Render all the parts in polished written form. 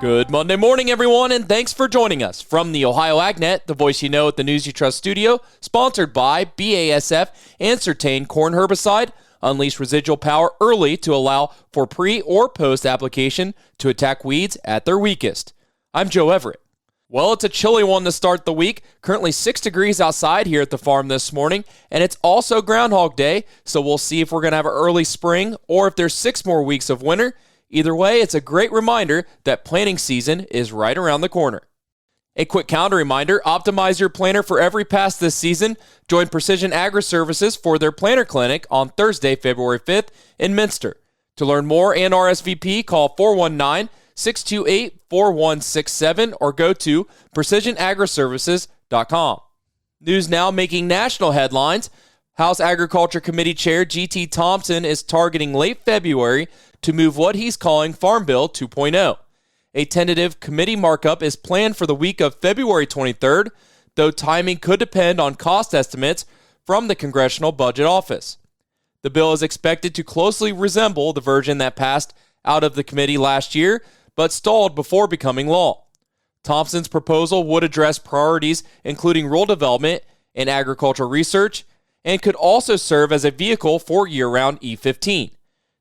Good Monday morning, everyone, and thanks for joining us from the Ohio AgNet, the voice you know at the News You Trust studio, sponsored by BASF and Certain Corn Herbicide. Unleash residual power early to allow for pre- or post-application to attack weeds at their weakest. I'm Joe Everett. Well, it's a chilly one to start the week. Currently 6 degrees outside here at the farm this morning, and it's also Groundhog Day, so we'll see if we're going to have an early spring or if there's 6 more weeks of winter. Either way, it's a great reminder that planting season is right around the corner. A quick calendar reminder, optimize your planter for every pass this season. Join Precision Agri-Services for their planter clinic on Thursday, February 5th in Minster. To learn more and RSVP, call 419-628-4167 or go to precisionagriservices.com. News now making national headlines. House Agriculture Committee Chair G.T. Thompson is targeting late February to move what he's calling Farm Bill 2.0. A tentative committee markup is planned for the week of February 23rd, though timing could depend on cost estimates from the Congressional Budget Office. The bill is expected to closely resemble the version that passed out of the committee last year, but stalled before becoming law. Thompson's proposal would address priorities including rural development and agricultural research, and could also serve as a vehicle for year-round E15.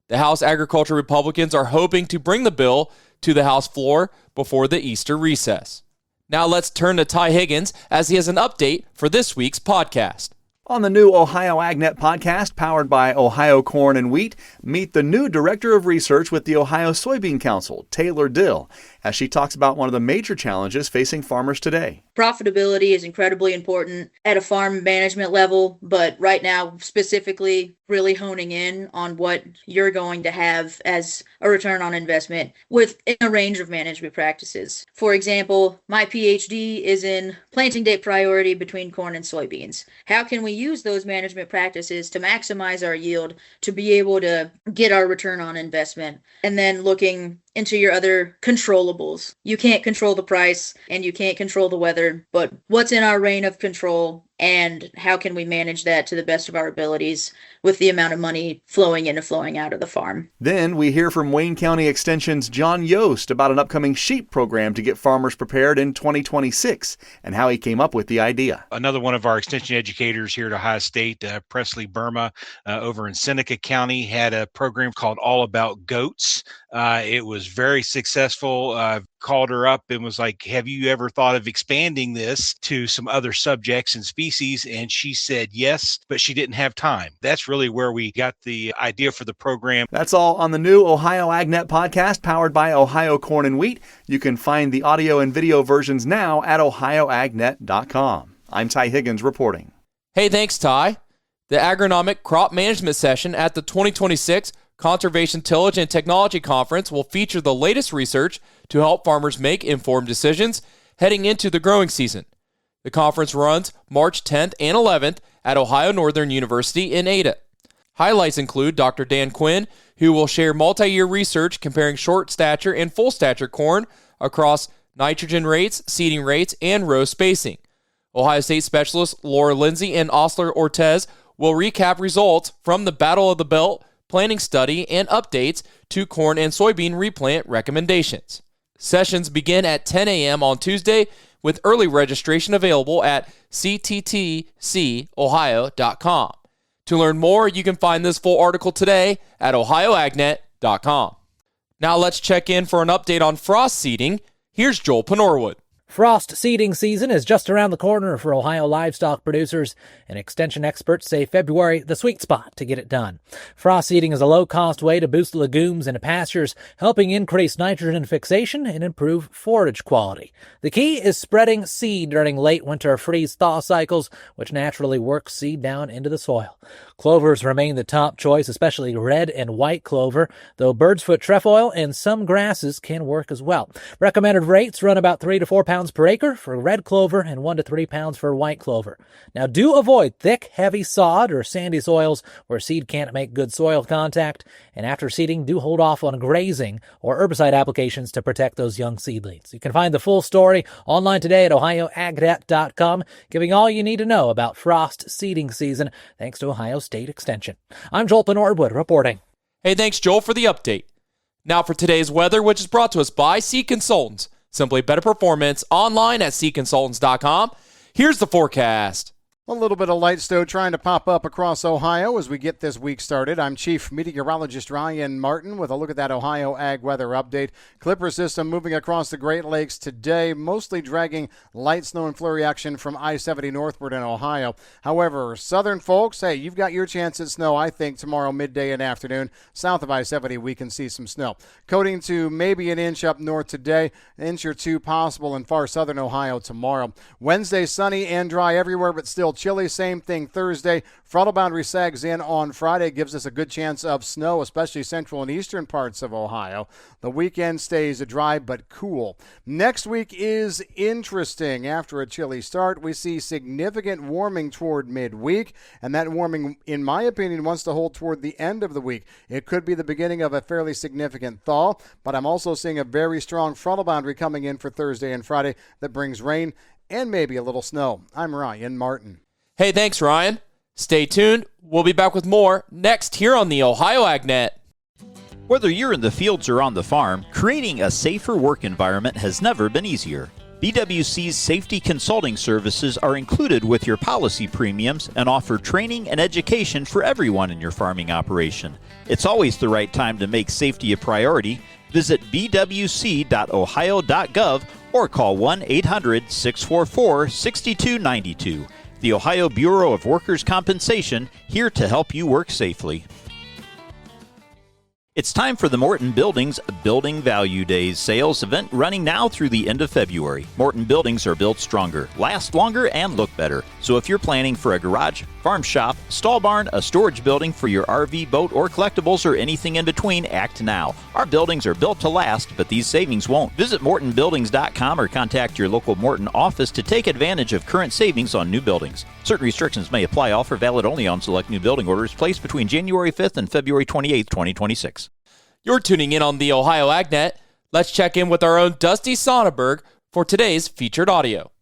The House Agriculture Republicans are hoping to bring the bill to the House floor before the Easter recess. Now let's turn to Ty Higgins as he has an update for this week's podcast. On the new Ohio AgNet podcast, powered by Ohio Corn and Wheat, meet the new Director of Research with the Ohio Soybean Council, Taylor Dill, as she talks about one of the major challenges facing farmers today. Profitability is incredibly important at a farm management level, but right now, specifically, really honing in on what you're going to have as a return on investment within a range of management practices. For example, my PhD is in planting date priority between corn and soybeans. How can we use those management practices to maximize our yield to be able to get our return on investment? And then looking into your other controllables. You can't control the price and you can't control the weather, but what's in our reign of control and how can we manage that to the best of our abilities with the amount of money flowing in and flowing out of the farm. Then we hear from Wayne County Extension's John Yost about an upcoming sheep program to get farmers prepared in 2026 and how he came up with the idea. Another one of our extension educators here at Ohio State, Presley Burma, over in Seneca County, had a program called All About Goats. It was very successful. Called her up and was like, have you ever thought of expanding this to some other subjects and species? And she said yes, but she didn't have time. That's really where we got the idea for the program. That's all on the new Ohio AgNet podcast powered by Ohio Corn and Wheat. You can find the audio and video versions now at ohioagnet.com. I'm Ty Higgins reporting. Hey, thanks, Ty. The Agronomic Crop Management Session at the 2026 Conservation Tillage and Technology Conference will feature the latest research to help farmers make informed decisions heading into the growing season. The conference runs March 10th and 11th at Ohio Northern University in Ada. Highlights include Dr. Dan Quinn, who will share multi-year research comparing short stature and full stature corn across nitrogen rates, seeding rates, and row spacing. Ohio State specialists Laura Lindsay and Osler Ortez will recap results from the Battle of the Belt planting study and updates to corn and soybean replant recommendations. Sessions begin at 10 a.m. on Tuesday with early registration available at cttcohio.com. To learn more, you can find this full article today at ohioagnet.com. Now let's check in for an update on frost seeding. Here's Joel Penorwood. Frost seeding season is just around the corner for Ohio livestock producers, and extension experts say February the sweet spot to get it done. Frost seeding is a low-cost way to boost legumes into pastures, helping increase nitrogen fixation and improve forage quality. The key is spreading seed during late winter freeze-thaw cycles, which naturally work seed down into the soil. Clovers remain the top choice, especially red and white clover, though bird's foot trefoil and some grasses can work as well. Recommended rates run about 3 to 4 pounds per acre for red clover and 1 to 3 pounds for white clover. Now, do avoid thick, heavy sod or sandy soils where seed can't make good soil contact, and after seeding, do hold off on grazing or herbicide applications to protect those young seedlings. You can find the full story online today at ohioagnet.com, giving all you need to know about frost seeding season, thanks to Ohio State Extension. I'm Joel Penorwood reporting. Hey, thanks, Joel, for the update. Now for today's weather, which is brought to us by Sea Consultants. Simply better performance online at seaconsultants.com. Here's the forecast. A little bit of light snow trying to pop up across Ohio as we get this week started. I'm Chief Meteorologist Ryan Martin with a look at that Ohio Ag weather update. Clipper system moving across the Great Lakes today, mostly dragging light snow and flurry action from I-70 northward in Ohio. However, southern folks, hey, you've got your chance at snow, I think, tomorrow midday and afternoon. South of I-70, we can see some snow. Coating to maybe an inch up north today, an inch or two possible in far southern Ohio tomorrow. Wednesday, sunny and dry everywhere, but still chilly. Same thing Thursday. Frontal boundary sags in on Friday, gives us a good chance of snow, especially central and eastern parts of Ohio. The weekend stays dry but cool. Next week is interesting. After a chilly start, we see significant warming toward midweek, and that warming, in my opinion, wants to hold toward the end of the week. It could be the beginning of a fairly significant thaw, but I'm also seeing a very strong frontal boundary coming in for Thursday and Friday that brings rain and maybe a little snow. I'm Ryan Martin. Hey, thanks, Ryan. Stay tuned. We'll be back with more next here on the Ohio AgNet. Whether you're in the fields or on the farm, creating a safer work environment has never been easier. BWC's safety consulting services are included with your policy premiums and offer training and education for everyone in your farming operation. It's always the right time to make safety a priority. Visit bwc.ohio.gov or call 1-800-644-6292. The Ohio Bureau of Workers' Compensation, here to help you work safely. It's time for the Morton Buildings Building Value Days sales event running now through the end of February. Morton Buildings are built stronger, last longer, and look better. So if you're planning for a garage, farm shop, stall barn, a storage building for your RV, boat, or collectibles, or anything in between, act now. Our buildings are built to last, but these savings won't. Visit MortonBuildings.com or contact your local Morton office to take advantage of current savings on new buildings. Certain restrictions may apply. Offer valid only on select new building orders placed between January 5th and February 28th, 2026. You're tuning in on the Ohio AgNet. Let's check in with our own Dusty Sonnenberg for today's featured audio.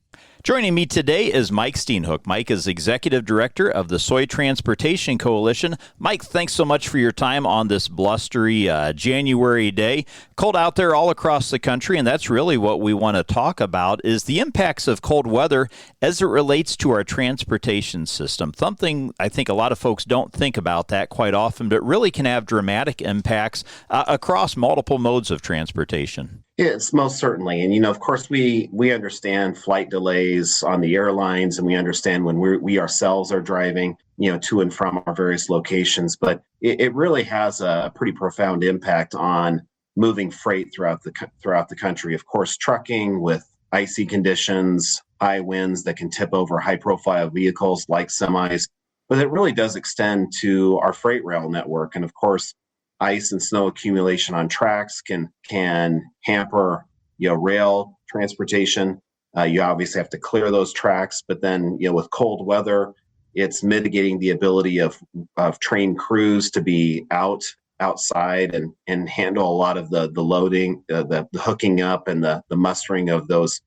Joining me today is Mike Steenhoek. Mike is Executive Director of the Soy Transportation Coalition. Mike, thanks so much for your time on this blustery January day. Cold out there all across the country, and that's really what we want to talk about is the impacts of cold weather as it relates to our transportation system. Something I think a lot of folks don't think about that quite often, but really can have dramatic impacts across multiple modes of transportation. It's most certainly. And, of course, we understand flight delays on the airlines, and we understand when we ourselves are driving, to and from our various locations. But it really has a pretty profound impact on moving freight throughout the country. Of course, trucking with icy conditions, high winds that can tip over high-profile vehicles like semis. But it really does extend to our freight rail network. And, of course, ice and snow accumulation on tracks can hamper, rail transportation. You obviously have to clear those tracks, but then, with cold weather, it's mitigating the ability of train crews to be outside and handle a lot of the loading, the hooking up and the mustering of those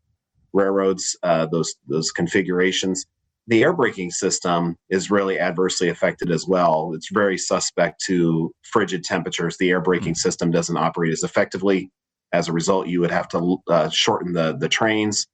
railroads, those configurations. The air braking system is really adversely affected as well. It's very suspect to frigid temperatures. The air braking system doesn't operate as effectively. As a result, you would have to shorten the trains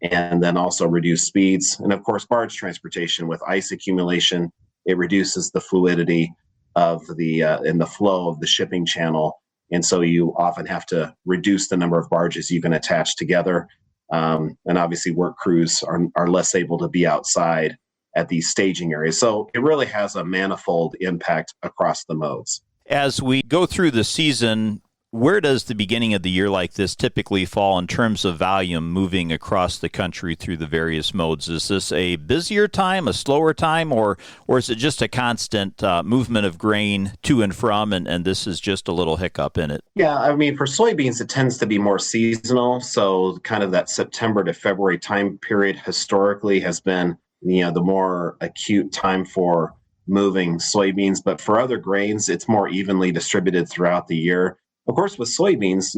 and then also reduce speeds. And of course, barge transportation with ice accumulation, it reduces the fluidity of in the flow of the shipping channel. And so you often have to reduce the number of barges you can attach together. And obviously work crews are less able to be outside at these staging areas. So it really has a manifold impact across the modes. As we go through the season, where does the beginning of the year like this typically fall in terms of volume moving across the country through the various modes? Is this a busier time, a slower time, or is it just a constant movement of grain to and from, and this is just a little hiccup in it? Yeah, I mean, for soybeans, it tends to be more seasonal. So kind of that September to February time period historically has been, the more acute time for moving soybeans. But for other grains, it's more evenly distributed throughout the year. Of course, with soybeans,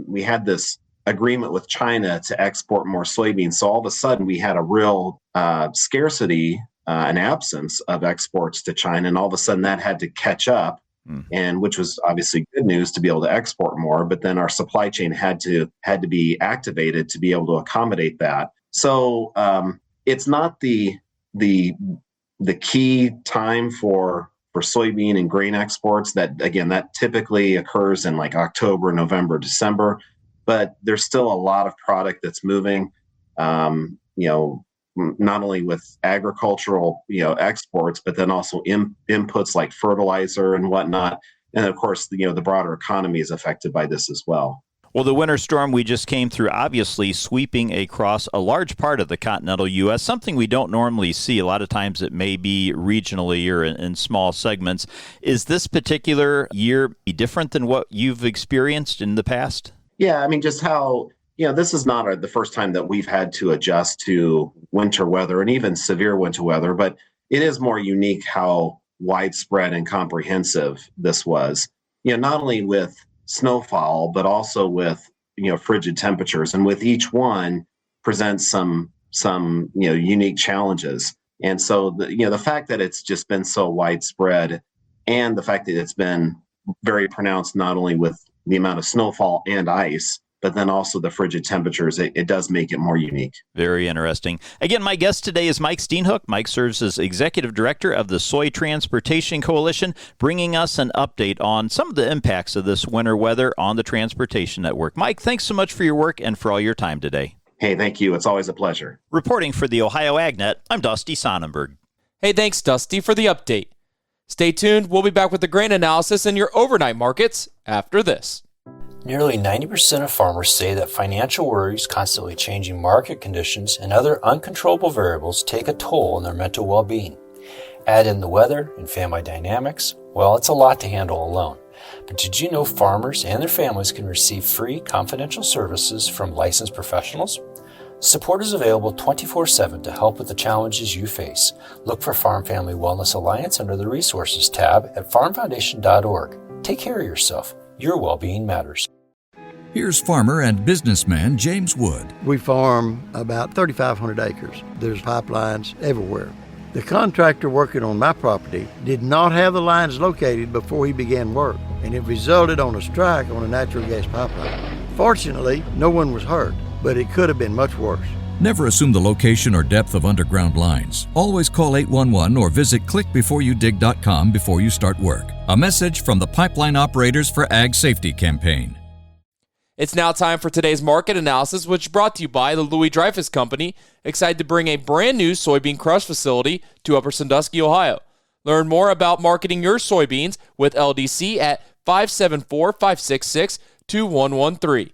we had this agreement with China to export more soybeans. So all of a sudden, we had a real scarcity, an absence of exports to China, and all of a sudden that had to catch up and which was obviously good news to be able to export more. But then our supply chain had to be activated to be able to accommodate that. So it's not the key time for soybean and grain exports. That typically occurs in like October, November, December. But there's still a lot of product that's moving. Not only with agricultural, exports, but then also inputs like fertilizer and whatnot. And of course, the broader economy is affected by this as well. Well, the winter storm we just came through, obviously sweeping across a large part of the continental U.S., something we don't normally see. A lot of times it may be regionally or in small segments. Is this particular year different than what you've experienced in the past? Yeah, I mean, just how, this is not the first time that we've had to adjust to winter weather and even severe winter weather, but it is more unique how widespread and comprehensive this was. Not only with snowfall, but also with, frigid temperatures, and with each one presents some unique challenges. And so the fact that it's just been so widespread, and the fact that it's been very pronounced, not only with the amount of snowfall and ice, but then also the frigid temperatures, it does make it more unique. Very interesting. Again, my guest today is Mike Steenhoek. Mike serves as Executive Director of the Soy Transportation Coalition, bringing us an update on some of the impacts of this winter weather on the transportation network. Mike, thanks so much for your work and for all your time today. Hey, thank you. It's always a pleasure. Reporting for the Ohio AgNet, I'm Dusty Sonnenberg. Hey, thanks, Dusty, for the update. Stay tuned. We'll be back with the grain analysis and your overnight markets after this. Nearly 90% of farmers say that financial worries, constantly changing market conditions, and other uncontrollable variables take a toll on their mental well-being. Add in the weather and family dynamics, well, it's a lot to handle alone. But did you know farmers and their families can receive free confidential services from licensed professionals? Support is available 24/7 to help with the challenges you face. Look for Farm Family Wellness Alliance under the Resources tab at farmfoundation.org. Take care of yourself. Your well-being matters. Here's farmer and businessman James Wood. We farm about 3,500 acres. There's pipelines everywhere. The contractor working on my property did not have the lines located before he began work, and it resulted on a strike on a natural gas pipeline. Fortunately, no one was hurt, but it could have been much worse. Never assume the location or depth of underground lines. Always call 811 or visit clickbeforeyoudig.com before you start work. A message from the Pipeline Operators for Ag Safety campaign. It's now time for today's market analysis, which is brought to you by the Louis Dreyfus Company, excited to bring a brand new soybean crush facility to Upper Sandusky, Ohio. Learn more about marketing your soybeans with LDC at 574-566-2113.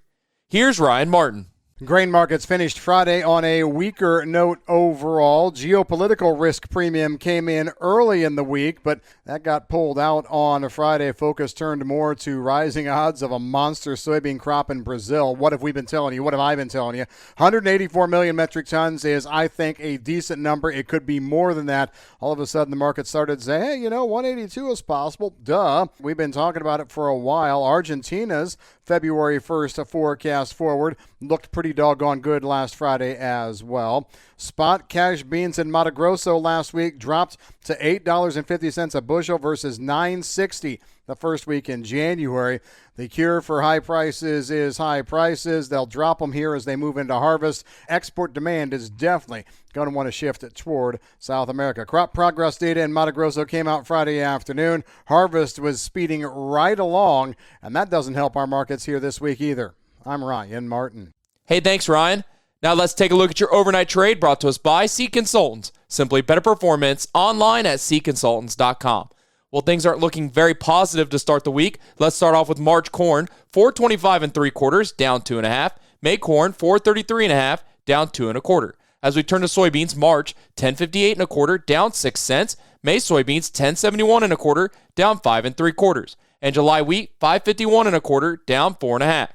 Here's Ryan Martin. Grain markets finished Friday on a weaker note overall. Geopolitical risk premium came in early in the week, but that got pulled out on Friday. Focus turned more to rising odds of a monster soybean crop in Brazil. What have we been telling you? What have I been telling you? 184 million metric tons is, I think, a decent number. It could be more than that. All of a sudden, the market started saying, hey, 182 is possible. Duh. We've been talking about it for a while. Argentina's February 1st forecast forward looked pretty doggone good last Friday as well. Spot cash beans in Mato Grosso last week dropped to $8.50 a bushel versus $9.60 the first week in January. The cure for high prices is high prices. They'll drop them here as they move into harvest. Export demand is definitely going to want to shift it toward South America. Crop progress data in Mato Grosso came out Friday afternoon. Harvest was speeding right along, and that doesn't help our markets here this week either. I'm Ryan Martin. Hey, thanks, Ryan. Now let's take a look at your overnight trade brought to us by Seed Consultants. Simply better performance online at seedconsultants.com. Well, things aren't looking very positive to start the week. Let's start off with March corn, 425 3/4, down 2.5. May corn, 433 1/2, down 2 1/4. As we turn to soybeans, March, 1058 1/4, down 6 cents. May soybeans, 1071 1/4, down 5 3/4. And July wheat, 551 1/4, down 4 1/2.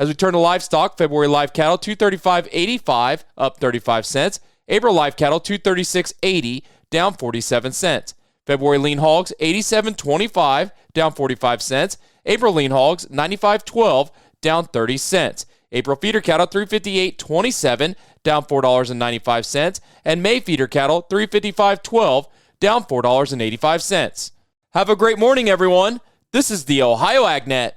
As we turn to livestock, February live cattle, 235.85, up 35 cents. April live cattle, 236.80, down 47 cents. February lean hogs, 87.25, down 45 cents. April lean hogs, 95.12, down 30 cents. April feeder cattle, 358.27, down $4.95. And May feeder cattle, 355.12, down $4.85. Have a great morning, everyone. This is the Ohio AgNet